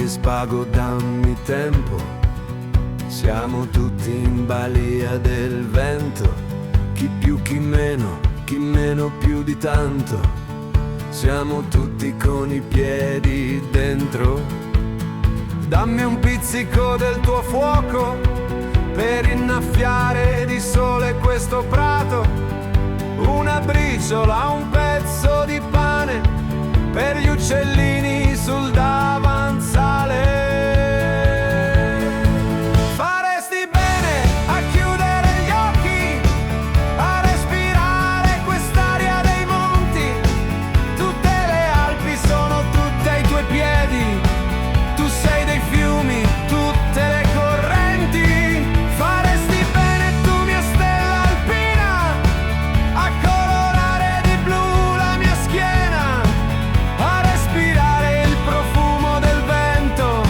che spago, dammi tempo. Siamo tutti in balia del vento, chi più chi meno più di tanto. Siamo tutti con i piedi dentro. Dammi un pizzico del tuo fuoco per innaffiare di sole questo prato, una briciola, un pezzo di pane per gli uccellini sul davanzale. Faresti bene a chiudere gli occhi, a respirare quest'aria dei monti. Tutte le Alpi sono tutte ai tuoi piedi, tu sei dei fiumi, tutte le correnti. Faresti bene tu, mia stella alpina, a colorare di blu la mia schiena, a respirare il profumo del vento,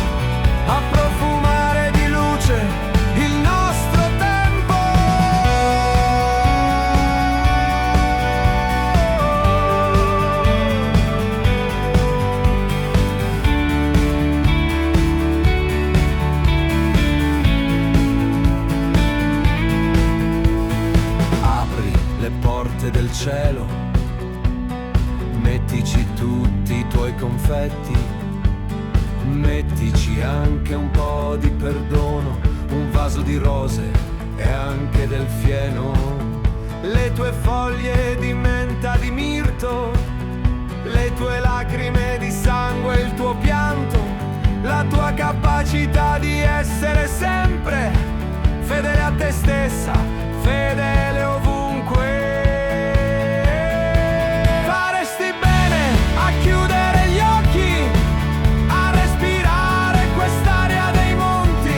a profumare di luce il nostro tempo. Apri le porte del cielo, mettici tutti i tuoi confetti, mettici anche un po' di perdono, un vaso di rose e anche del fieno. Le tue foglie di menta, di mirto, le tue lacrime di sangue, il tuo pianto, la tua capacità di essere sempre fedele a te stessa, fedele ovunque. Faresti bene a chiudere gli occhi, a respirare quest'aria dei monti.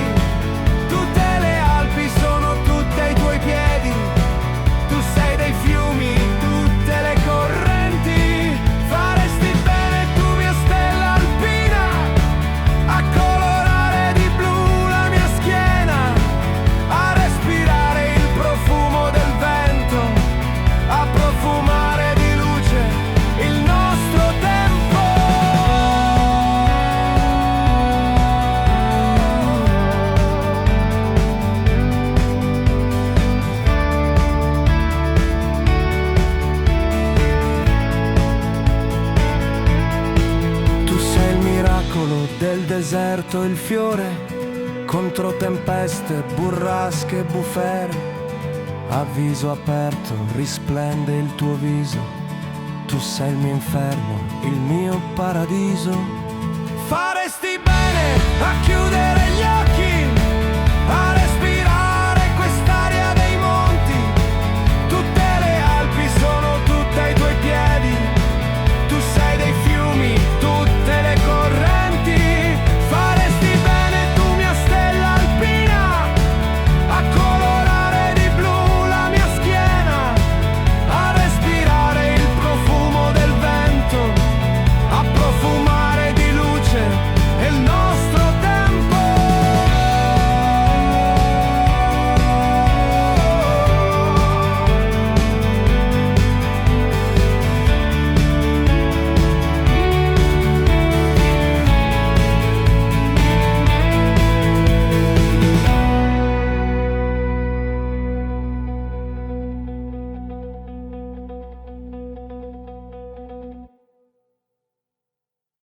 Tutte le Alpi sono tutte ai tuoi piedi, tu sei dei fiumi, tutte le correnti. Faresti bene tu, mia stella alpina, a colorare di blu la mia schiena, a respirare il profumo del vento, a profumare di luce il nostro tempo. Tu sei il miracolo del deserto, il fiore contro tempeste, burrasche e bufere. A viso aperto risplende il tuo viso, tu sei il mio inferno, il mio paradiso. Faresti bene a chiudere